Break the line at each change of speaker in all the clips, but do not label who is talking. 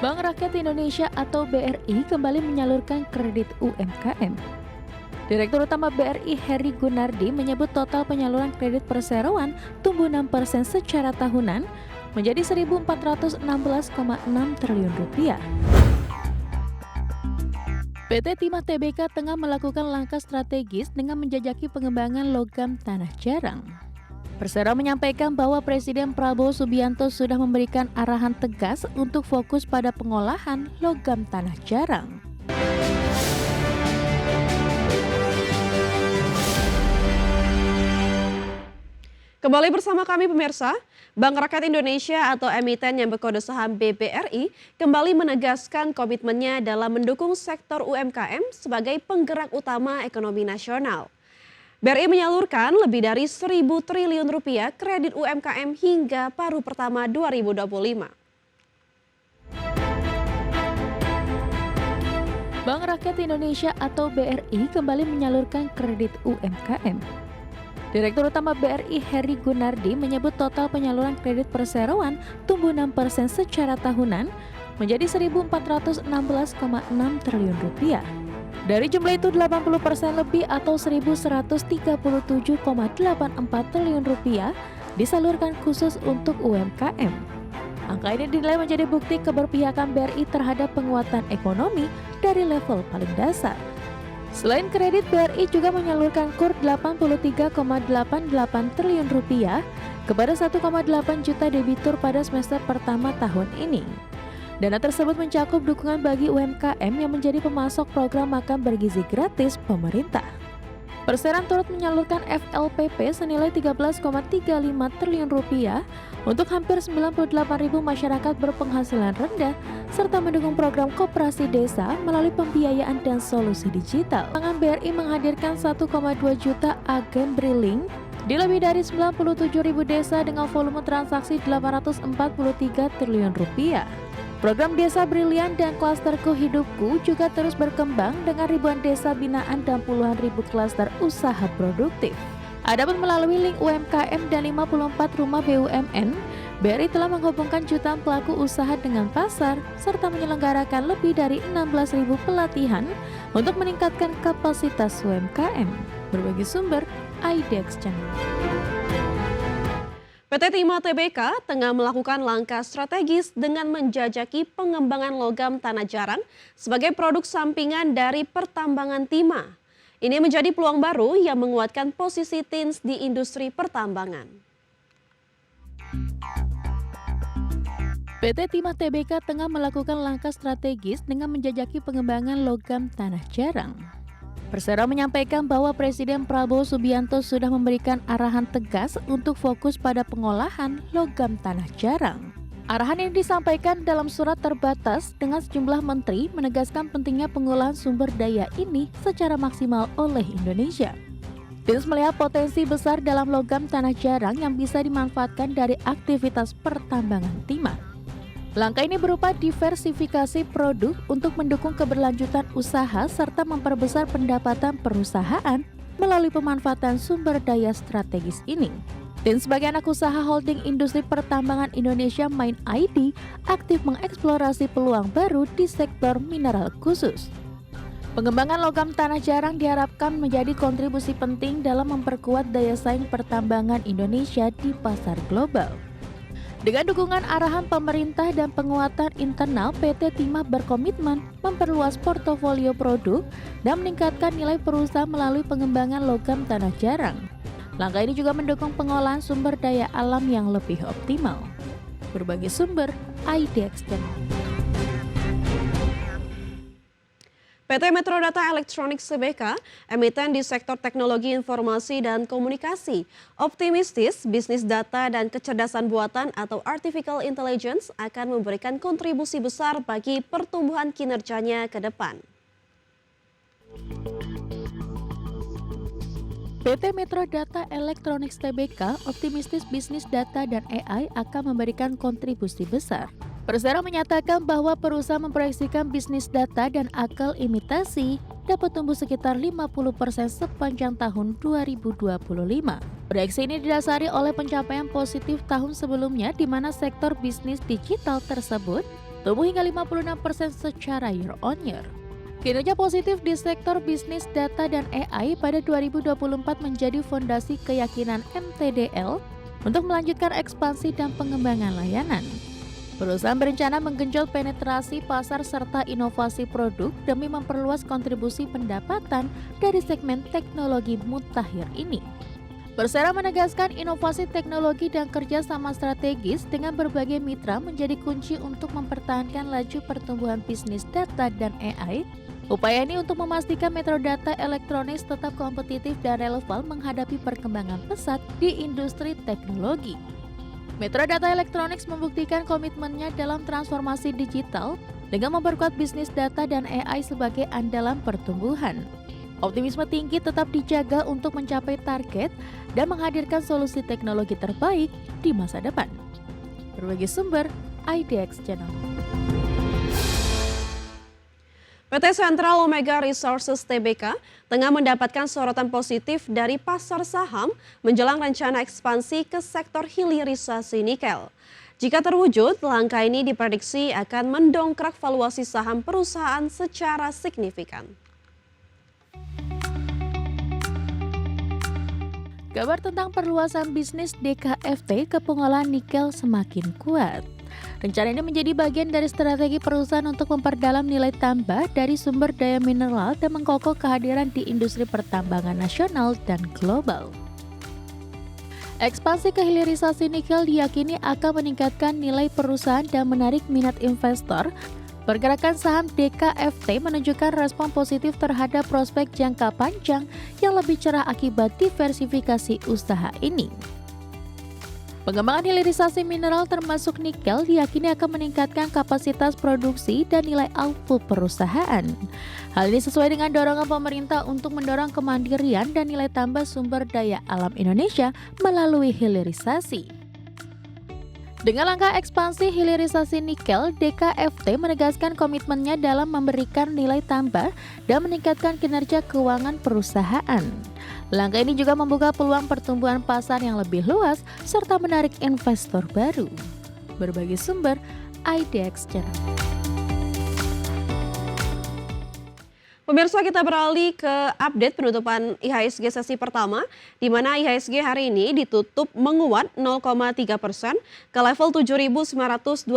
Bank Rakyat Indonesia atau BRI kembali menyalurkan kredit UMKM. Direktur Utama BRI Heri Gunardi menyebut total penyaluran kredit perseroan tumbuh 6% secara tahunan menjadi Rp1.416,6 triliun. PT Timah Tbk tengah melakukan langkah strategis dengan menjajaki pengembangan logam tanah jarang. Persero menyampaikan bahwa Presiden Prabowo Subianto sudah memberikan arahan tegas untuk fokus pada pengolahan logam tanah jarang.
Kembali bersama kami pemirsa, Bank Rakyat Indonesia atau emiten yang berkode saham BBRI kembali menegaskan komitmennya dalam mendukung sektor UMKM sebagai penggerak utama ekonomi nasional. BRI menyalurkan lebih dari Rp1.000 triliun kredit UMKM hingga paruh pertama 2025.
Bank Rakyat Indonesia atau BRI kembali menyalurkan kredit UMKM. Direktur Utama BRI Heri Gunardi menyebut total penyaluran kredit perseroan tumbuh 6% secara tahunan menjadi Rp1.416,6 triliun. Dari jumlah itu 80% lebih atau Rp1.137,84 triliun disalurkan khusus untuk UMKM. Angka ini dinilai menjadi bukti keberpihakan BRI terhadap penguatan ekonomi dari level paling dasar. Selain kredit, BRI juga menyalurkan KUR Rp83,88 triliun kepada 1,8 juta debitur pada semester pertama tahun ini. Dana tersebut mencakup dukungan bagi UMKM yang menjadi pemasok program makan bergizi gratis pemerintah. Perseroan turut menyalurkan FLPP senilai Rp13,35 triliun untuk hampir 98.000 masyarakat berpenghasilan rendah serta mendukung program koperasi desa melalui pembiayaan dan solusi digital. Bank BRI menghadirkan 1,2 juta agen BRILink di lebih dari 97.000 desa dengan volume transaksi Rp843 triliun. Program Desa Brilian dan Klasterku Hidupku juga terus berkembang dengan ribuan desa binaan dan puluhan ribu klaster usaha produktif. Adapun melalui link UMKM dan 54 rumah BUMN, BRI telah menghubungkan jutaan pelaku usaha dengan pasar serta menyelenggarakan lebih dari 16.000 pelatihan untuk meningkatkan kapasitas UMKM. Berbagai sumber, IDEX Channel.
PT Timah Tbk tengah melakukan langkah strategis dengan menjajaki pengembangan logam tanah jarang sebagai produk sampingan dari pertambangan timah. Ini menjadi peluang baru yang menguatkan posisi TINS di industri pertambangan.
PT Timah Tbk tengah melakukan langkah strategis dengan menjajaki pengembangan logam tanah jarang. Persero menyampaikan bahwa Presiden Prabowo Subianto sudah memberikan arahan tegas untuk fokus pada pengolahan logam tanah jarang. Arahan yang disampaikan dalam surat terbatas dengan sejumlah menteri menegaskan pentingnya pengolahan sumber daya ini secara maksimal oleh Indonesia. TINS melihat potensi besar dalam logam tanah jarang yang bisa dimanfaatkan dari aktivitas pertambangan timah. Langkah ini berupa diversifikasi produk untuk mendukung keberlanjutan usaha serta memperbesar pendapatan perusahaan melalui pemanfaatan sumber daya strategis ini. TINS sebagai anak usaha holding industri pertambangan Indonesia Main ID aktif mengeksplorasi peluang baru di sektor mineral khusus. Pengembangan logam tanah jarang diharapkan menjadi kontribusi penting dalam memperkuat daya saing pertambangan Indonesia di pasar global. Dengan dukungan arahan pemerintah dan penguatan internal, PT Timah berkomitmen memperluas portofolio produk dan meningkatkan nilai perusahaan melalui pengembangan logam tanah jarang. Langkah ini juga mendukung pengolahan sumber daya alam yang lebih optimal. Berbagai sumber, IDEX Channel.
PT Metrodata Electronics Tbk, emiten di sektor teknologi informasi dan komunikasi, optimistis bisnis data dan kecerdasan buatan atau artificial intelligence akan memberikan kontribusi besar bagi pertumbuhan kinerjanya ke depan.
PT Metrodata Electronics Tbk optimistis bisnis data dan AI akan memberikan kontribusi besar. Persero menyatakan bahwa perusahaan memproyeksikan bisnis data dan akal imitasi dapat tumbuh sekitar 50% sepanjang tahun 2025. Proyeksi ini didasari oleh pencapaian positif tahun sebelumnya di mana sektor bisnis digital tersebut tumbuh hingga 56% secara year on year. Kinerja positif di sektor bisnis data dan AI pada 2024 menjadi fondasi keyakinan MTDL untuk melanjutkan ekspansi dan pengembangan layanan. Perusahaan berencana menggenjot penetrasi pasar serta inovasi produk demi memperluas kontribusi pendapatan dari segmen teknologi mutakhir ini. Persera menegaskan inovasi teknologi dan kerjasama strategis dengan berbagai mitra menjadi kunci untuk mempertahankan laju pertumbuhan bisnis data dan AI. Upaya ini untuk memastikan Metro Data Electronics tetap kompetitif dan relevan menghadapi perkembangan pesat di industri teknologi. Metro Data Electronics membuktikan komitmennya dalam transformasi digital dengan memperkuat bisnis data dan AI sebagai andalan pertumbuhan. Optimisme tinggi tetap dijaga untuk mencapai target dan menghadirkan solusi teknologi terbaik di masa depan. Berbagai sumber, IDX Channel.
PT Sentral Omega Resources Tbk tengah mendapatkan sorotan positif dari pasar saham menjelang rencana ekspansi ke sektor hilirisasi nikel. Jika terwujud, langkah ini diprediksi akan mendongkrak valuasi saham perusahaan secara signifikan.
Kabar tentang perluasan bisnis DKFT ke pengolahan nikel semakin kuat. Rencana ini menjadi bagian dari strategi perusahaan untuk memperdalam nilai tambah dari sumber daya mineral dan mengkokoh kehadiran di industri pertambangan nasional dan global. Ekspansi ke hilirisasi nikel diyakini akan meningkatkan nilai perusahaan dan menarik minat investor. Pergerakan saham DKFT menunjukkan respon positif terhadap prospek jangka panjang yang lebih cerah akibat diversifikasi usaha ini. Pengembangan hilirisasi mineral termasuk nikel diyakini akan meningkatkan kapasitas produksi dan nilai output perusahaan. Hal ini sesuai dengan dorongan pemerintah untuk mendorong kemandirian dan nilai tambah sumber daya alam Indonesia melalui hilirisasi. Dengan langkah ekspansi hilirisasi nikel, DKFT menegaskan komitmennya dalam memberikan nilai tambah dan meningkatkan kinerja keuangan perusahaan. Langkah ini juga membuka peluang pertumbuhan pasar yang lebih luas serta menarik investor baru. Berbagai sumber, IDX Channel.
Pemirsa, kita beralih ke update penutupan IHSG sesi pertama, di mana IHSG hari ini ditutup menguat 0,3% ke level 7.929,3.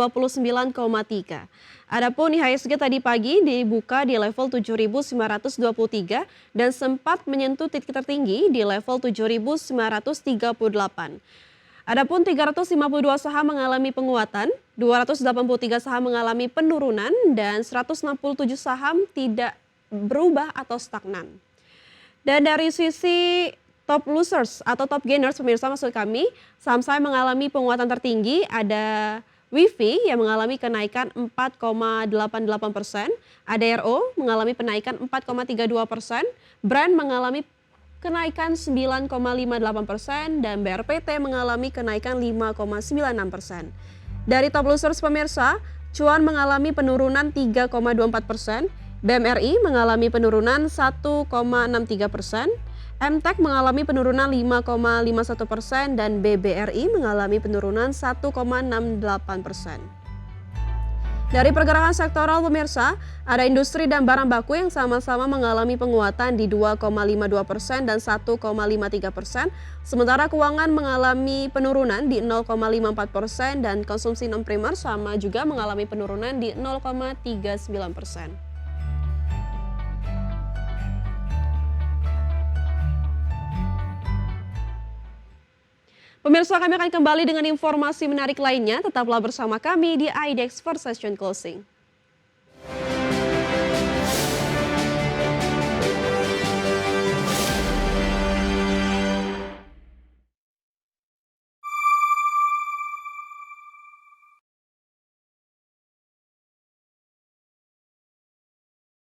Adapun IHSG tadi pagi dibuka di level 7.923 dan sempat menyentuh titik tertinggi di level 7.938. Adapun 352 saham mengalami penguatan, 283 saham mengalami penurunan, dan 167 saham tidak berubah atau stagnan. Dan dari sisi top losers atau top gainers, pemirsa, maksud kami, saham-saham mengalami penguatan tertinggi ada WIFI yang mengalami kenaikan 4,88%, ADRO mengalami kenaikan 4,32%, Brand mengalami kenaikan 9,58% dan BRPT mengalami kenaikan 5,96%. Dari top losers, pemirsa, Cuan mengalami penurunan 3,24%, BMRI mengalami penurunan 1,63%, MTEK mengalami penurunan 5,51% dan BBRI mengalami penurunan 1,68%. Dari pergerakan sektoral, pemirsa, ada industri dan barang baku yang sama-sama mengalami penguatan di 2,52% dan 1,53%, sementara keuangan mengalami penurunan di 0,54% dan konsumsi non-primer sama juga mengalami penurunan di 0,39%. Pemirsa, kami akan kembali dengan informasi menarik lainnya. Tetaplah bersama kami di IDX First Session Closing.